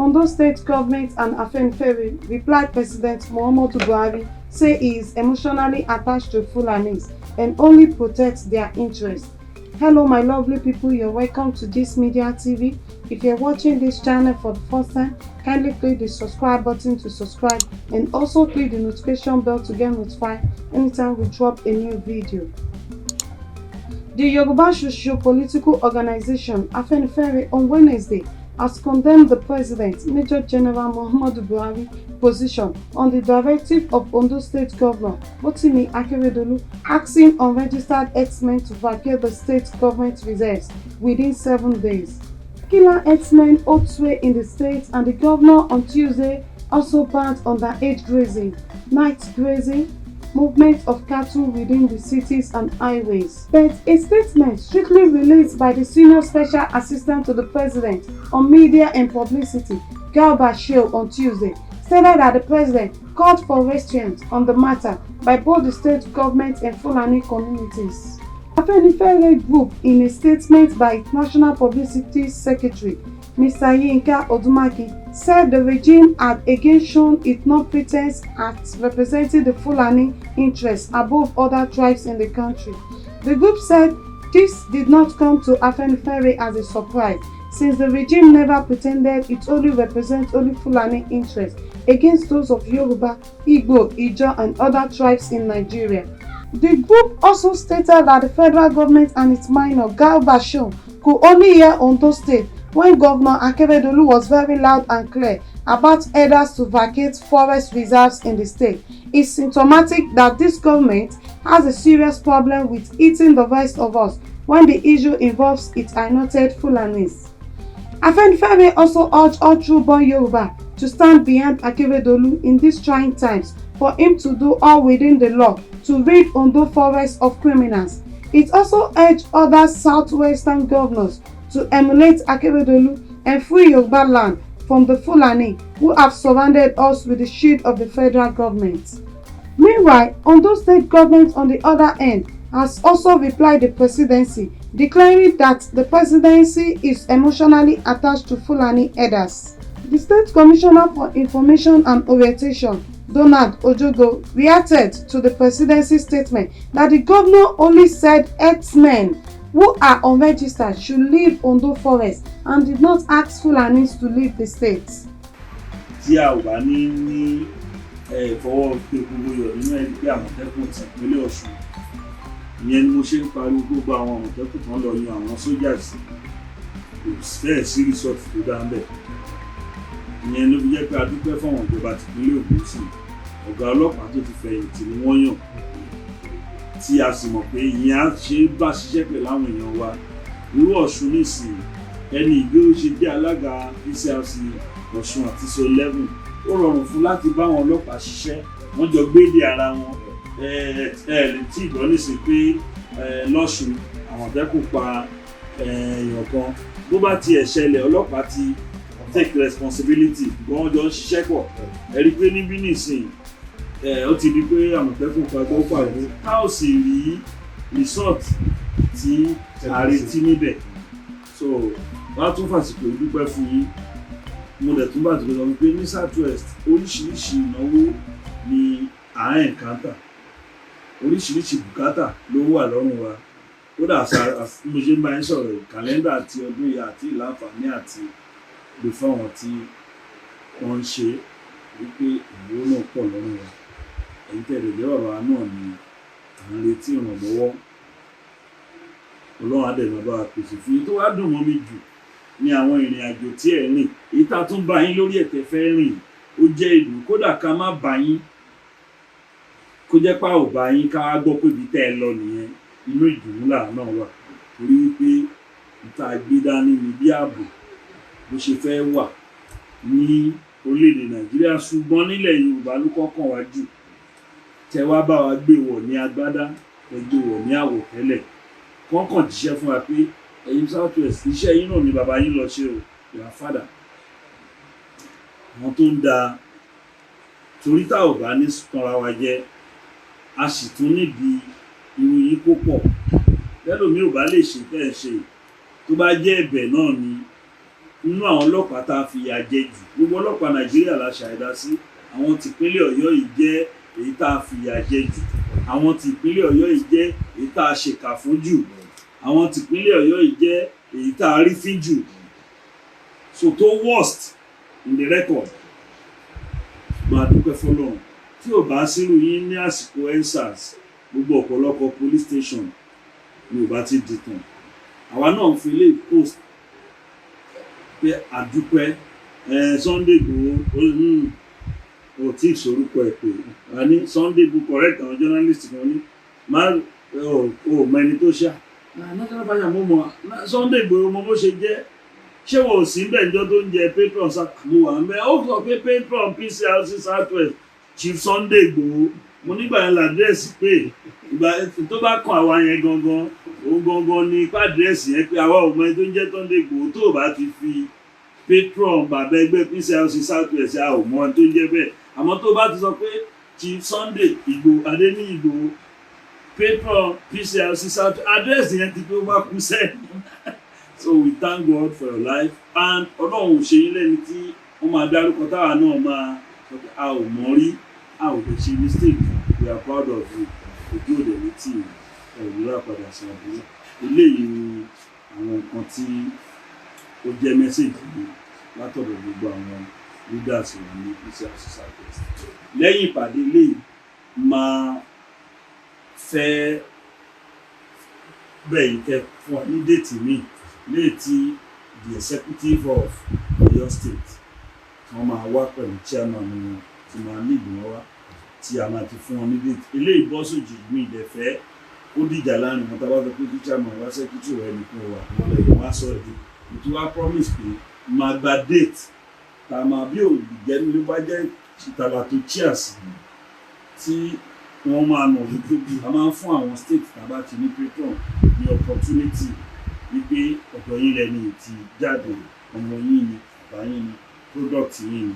Ondo State government and Afenifere replied President Muhammadu Buhari say he is emotionally attached to Fulanis and only protects their interests. Hello my lovely people, you're welcome to Gist Media TV. If you're watching this channel for the first time, kindly click the subscribe button to subscribe and also click the notification bell to get notified anytime we drop a new video. The Yoruba socio-political organization Afenifere on Wednesday has condemned the President, Major General Muhammadu Buhari, position on the directive of Ondo State Governor Rotimi Akeredolu asking unregistered herdsmen to vacate the state government reserves within 7 days. Killer herdsmen hold sway in the state, and the governor on Tuesday also banned underage grazing, night grazing, movement of cattle within the cities and highways. But a statement strictly released by the Senior Special Assistant to the President on Media and Publicity, Garba Shehu, on Tuesday, stated that the President called for restraint on the matter by both the state government and Fulani communities. Afenifere Group, in a statement by its National Publicity Secretary, Mr. Yinka Odumaki, said the regime had again shown its non-pretense at representing the Fulani interests above other tribes in the country. The group said this did not come to Afenifere as a surprise, since the regime never pretended it only represents only Fulani interests against those of Yoruba, Igbo, Ijaw and other tribes in Nigeria. The group also stated that the federal government and its minor, Garba Shehu, could only hear Ondo State when Governor Akeredolu was very loud and clear about orders to vacate forest reserves in the state. It's symptomatic that this government has a serious problem with eating the rest of us when the issue involves its anointed Fulanis. Afenifere also urged all true-born Yoruba to stand behind Akeredolu in these trying times for him to do all within the law to rid Ondo forest of criminals. It also urged other southwestern governors to emulate Akeredolu and free Yoruba land from the Fulani who have surrounded us with the shield of the federal government. Meanwhile, Ondo State government on the other hand has also replied the presidency, declaring that the presidency is emotionally attached to Fulani herders. The State Commissioner for Information and Orientation, Donald Ojogo, reacted to the presidency statement that the governor only said herdsmen who are unregistered should leave Ondo forest and did not ask Fulanis to leave the state. Tí a ò bá ní fọwọ́ pé gbogbo yọ̀ nínú ẹni pé Àmọ̀tẹ́kùn ti ìpínlẹ̀ Ọ̀ṣun, ìyẹn ni mo ṣe ń pariwo gbogbo àwọn Àmọ̀tẹ́kùn kan lọ yan àwọn sójà sí, kò fẹ́ẹ̀ sí rìsọ́ọ̀tì tó dá ń bẹ̀. Ìyẹn ló fi jẹ́ pé a dúpẹ́ fún àwọn ìjọba tìpínlẹ̀ Ògùn sí ọ̀gá ọlọ́pàá tó ti fẹ̀yìntì ni wọ́n yàn, tí a sì mọ̀ pé ìyẹn á ṣe bá ṣiṣẹ́ pẹ̀lú àwọn èèyàn wa. Irú Ọ̀ṣun nísìnyí, ẹni ìgbé ó ṣe jẹ́ alága PCRC Ọ̀ṣun àti so 11, ó rọrùn fún láti bá àwọn ọlọ́pàá ṣiṣẹ́, wọ́n jọ gbédè ara wọn. Tí ìgbọ́ nísìnyí pé lọ́ṣun Àmọ̀tẹ́kùn pa èèyàn kan, bó bá tiẹ̀ ṣẹlẹ̀ ọlọ́pàá ti take responsibility, wọ́n jọ ń ṣiṣẹ́ pọ̀. Ẹ rí i pé níbí nísìnyí ó ti di pé Àmọ̀tẹ́kùn pa tó pàdé, a ó sì rí resort tí a retí níbẹ̀. So wọ́n á tún fàsìkò ìdúpẹ́ fún yín. Mo dẹ̀ tún bá ti lọ wípé ní Southwest oríṣiríṣi ìnáwó ni à ń encounter, oríṣiríṣi bùkátà ló wà lọ́rùn wa. Kódà mo ṣe ń bá yín sọ̀rọ̀ kàlẹ́ndà àti ọdún yìí àti ìlànfààní àti gbé fáwọn tí wọ́n ń ṣe wípé ìnáwó náà pọ̀ lọ́rùn wa. Ẹ̀yin tẹ̀lé jẹ́ ọ̀rọ̀ náà ni à ń retí ìrànlọ́wọ́. Ọlọ́run á dẹ̀ máa bá wa pèsè fún yín. Tó wá dùn mọ́ mi jù ní àwọn ìrìn àjò tí ẹ̀ rìn, èyí tá a tún bá yín lórí ẹ̀tẹ̀ fẹ́ rìn, ó jẹ́ ìlú, kódà ká má bá yín, kó jẹ́ pá ò bá yín ká wá gbọ́ pé ibi tẹ́ ẹ lọ nìyẹn, inú ìdùnnú làá náà wà, torí wípé ìta gbé dání ni bí ààbò bó ṣe fẹ́ wà ní orílẹ̀-èdè Nàìjíríà, ṣùgbọ́n nílẹ̀ Yorùbá ló kọ́kàn wá jù. Tẹ wá bá wa gbé wọ̀ ní agbádá, ẹ gbé wọ̀ ní àwọ̀tẹ́lẹ̀, kọ́kàn jíṣẹ́ fún wa pé ẹ̀yin Southwest iṣẹ́ yín náà ni bàbá yín lọ ṣe o, your father. Àwọn tó ń da torí tá ò bá ní tanra wa jẹ, a sì tún níbi ìròyìn kó pọ̀. Lẹ́lòmí ò bá lè ṣe tẹ́ ẹ ṣe, tó bá jẹ́ ẹ̀bẹ̀ náà ni nínú àwọn ọlọ́pàá tá a fi ìyà jẹ jù gbogbo ọlọ́pàá Nàìjíríà la ṣàìdá sí àwọn tìpínlẹ̀ Ọ̀yọ́ yìí jẹ́ èyí tá a fi ìyà jẹ jù àwọn tìpínlẹ̀ Ọ̀yọ́ yìí jẹ́ èyí tá a ṣèkà fún jù àwọn tìpínlẹ̀ Ọ̀yọ́ yìí jẹ́ èyí tá a rí fín jù so tó worst in the record máa dúpẹ́ fọlọ́run tí ò bá sírù yín ní àsìkò EndSARS gbogbo ọ̀pọ̀lọpọ̀ police station ni ò bá ti dìtàn àwa náà ń fi ilé post pé àdúpẹ́ Sunday Igboho ò tí ì sorúkọ ẹ̀ pé a ní Sunday Igboho correct àwọn journalist kan ní ò mẹni tó ṣá national fire mo mọ Sunday Igboho mo bó ṣe jẹ́ ṣé wọn ò sí bẹ́ẹ̀ níjọ́ tó ń jẹ patron sàkàmúwà ń bẹ́ ó sọ pé patron PCRC Southwest Chief Sunday Igboho mo nígbà yẹn làdírẹ́sì pé ìgbà tó bá kàn àwa yẹn gangan òun gangan ní ipá àdírẹ́sì yẹn pé àwa ò mọ ẹni tó ń jẹ́ Sunday Igboho tó bá ti fi patron bàbá ẹgbẹ́ PCRC Southwest a ò mọ ẹni tó ń jẹ́ bẹ́ẹ̀ àmọ́ tó bá ti sọ pé Chief Sunday Igboho Adéníyì Igboho patron PCRC Southwest àdírẹ́sì yẹn ti pé ó bá kú sẹ́yìn. So we thank God for your life and Ọlọ́run ṣe yín lẹ́ni tí wọ́n máa dárúkọ táwa náà máa sọ pé a ò mọ̀ rí a ò lè ṣe mistake we are proud of you ojú òde ní tí ìrora padà sí àbúrò eléyìí ni àwọn nǹkan tí ó jẹ́ mẹ́sẹ̀gì mi látọ̀dọ̀ gbogbo àwọn leaders wọn ní PCRC Southwest lẹ́yìn ìpàdé eléyìí máa fẹ́ bẹ́ẹ̀ kẹ́ fún ọ ní déètì míì léètì the executive of Oyo State wọ́n máa wá pẹ̀lú chairman wọn tí máa ní ìgbìmọ̀ wá tí a máa ti fún wọn ní déètì eléyìí bọ́ sójì ní ìdẹ̀fẹ́ ó dìjà láàrin wọn tábà sọ pé kí chairman wá secretary rẹ nìkan wà wọn lè wá sọ èdè ètò wa promise pé máa gba déètì tá a máa bí òòlù ló bá jẹ́ ìtàlá tó cheers tí wọ́n máa nà lójú a máa ń fún àwọn state tàbá ti ní patron ní opportunity wípé ọ̀dọ̀ yín lẹ́ni ti jáde ọmọ yín ni bàbá yín ni product yín ni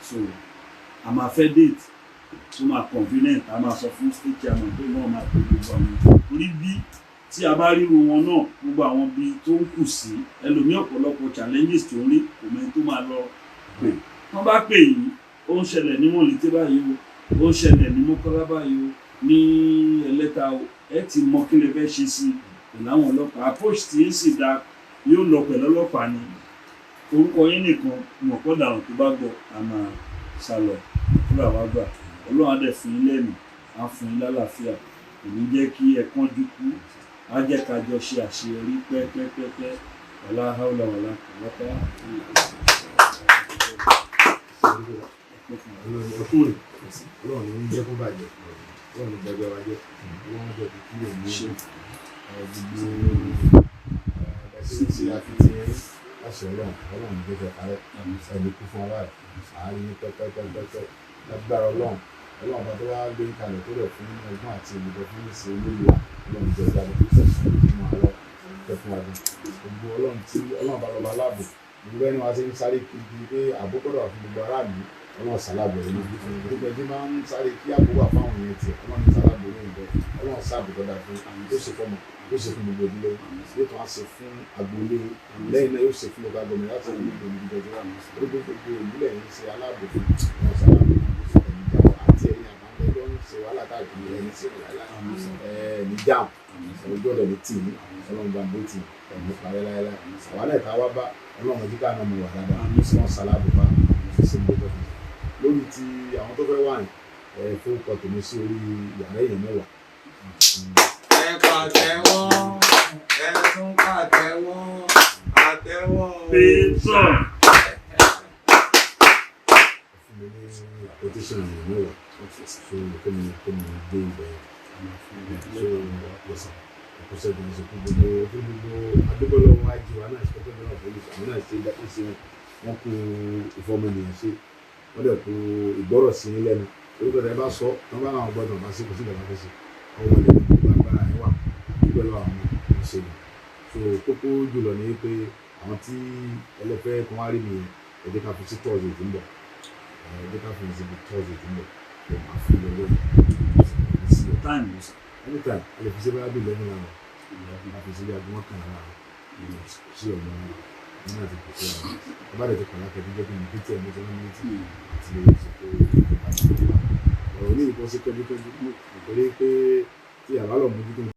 so a máa fẹ́ date tó máa convenient a máa sọ fún state chairman pé wọ́n máa pè gbogbo àwọn orí bí tí a bá ríru wọn náà gbogbo àwọn bí tó ń kù sí ẹlòmí ọ̀pọ̀lọpọ̀ challenges tó ń rí kò mẹ́ni tó máa lọ pè wọ́n bá pè yín ó ń ṣẹlẹ̀ ní Mọ̀lété báyìí ó ń ṣẹlẹ̀ ní Mọ́kọ́lá báyìí ní Ẹlẹ́ta ẹ ti mọ kí lè fẹ́ ṣe sí ìlànà ọlọ́pàá approach tí ń sì dá yóò lọ pẹ̀lú ọlọ́pàá ni orúkọ yín nìkan mọ̀kọ́ dàrún tó bá gbọ́ a máa sálọ fúra wá gbà Ọlọ́run á dẹ̀ fún yín lẹ́nu á fún yín lálàáfíà kò ní jẹ́ kí ẹ kánjú kú á jẹ́ ká jọ ṣe àṣeyọrí pẹ́pẹ́pẹ́pẹ́ wàlá haúlà wàlá kọ̀ọ̀lọ́pá. Ọlọ́run ní jẹ́ kó bàjẹ́ Ọlọ́run ní gbẹgbẹ́ wa jẹ́ Ọlọ́run jẹ́ kí lè mú gbogbo ẹ̀sìn tí a fi ti láṣẹ Ọlọ́run ní gbẹgbẹ́ parẹ́ ẹni kú fún ọlá àárín ní pẹ́pẹ́pẹ́pẹ́ lágbára Ọlọ́run bá tó wá gbé kalẹ̀ tó rẹ̀ fún ọgbọ́n àti ìbùdó fún ìṣe olóyè wa Ọlọ́run jẹ́ ìjábọ̀ fún àlọ́ tẹ́ fún wa gbogbo Ọlọ́run tí Ọlọ́run bá lọ́ba láàbò gbogbo ẹni wa ti ń sáré kiri pé àbó gbọ́dọ̀ fún gbogbo aráàlú Ọlọ́run sálábọ̀ rẹ̀ lójú gbogbo ẹni máa ń sáré kí àbó wà fáwọn èèyàn tiẹ̀ Ọlọ́run sálábọ̀ rẹ̀ lójú Ọlọ́run sáàbò gbọ́dọ̀ fún tó ṣe fọ́mọ tó ṣe fún gbogbo ìdílé yóò tún á ṣe fún agboolé lẹ́yìn náà yóò ṣe fún ọgbà gómìnà láti ẹni gbogbo ìdílé gbogbo ìbílẹ̀ yìí ṣe aláàbò fún Ọlọ́run sálábọ̀ ẹni jábọ̀ àti ẹ̀yìn àbámẹ́ ẹjọ́ ń ṣe wàhálà káàkiri ẹni sí ní jáàm ọjọ́ ọ̀dọ̀ ní tì ní Ọlọ́run bá ń bó tì ẹ̀mí parẹ́ láyé àwọn náà ká wá bá Ọlọ́run ojú ká náà mọ̀ wà dáadáa wọ́n sálábò bá ṣe ń gbọ́dọ̀ lórí ti àwọn tó fẹ́ wà ní fún ọkọ̀ tòmí sí orí yàrá èèyàn mẹ́wàá. Ẹ pàtẹ́wọ́, ẹ tún pàtẹ́wọ́, àtẹ́wọ́. Pétọ̀. Fún mi ní àpótíṣàn èèyàn mẹ́wàá fún kí mi gbé ibẹ̀ àkọsẹ́ ìdílé ṣe fún gbogbo adébọ́lọ́ wájú wa náà ṣe fún polisi àwọn náà ṣe wọ́n kú ìfọ́mọnìyàn ṣe wọ́n dẹ̀ kú ìgbọ́rọ̀ sí ní lẹ́nu orúkọ tẹ bá sọ wọ́n bá àwọn gbọ́dọ̀ bá sí kò sí ìgbà fẹ́ sí ọwọ́ ilẹ̀ ní gbogbo agbára ẹ̀ wà pẹ̀lú àwọn ìṣèlú so kókó jùlọ ní pé àwọn tí ẹlẹ́fẹ́ kan wá rí nìyẹn ẹ̀jẹ̀ ká fi sí tọ́ọ̀sì tó ń bọ̀ ẹ̀jẹ̀ ká fi sí tọ́ọ̀sì tó ń bọ̀ ẹ̀ máa fi lọ lórí anytime ẹ lè fi sí bá bí lẹ́nu náà a fi sí bí agbọ́n kan náà sí ọ̀gbọ́n náà nínú àti kò sí àwọn ọba rẹ̀ ti pàlà kẹ́kẹ́ jẹ́ kí n bí tí ẹ̀ mo ti rán mi létí àti lè ṣètò ìpàdé ọ̀rọ̀ ní ìbọn sí kẹ́jú nítorí pé tí àbálọ̀ mójútó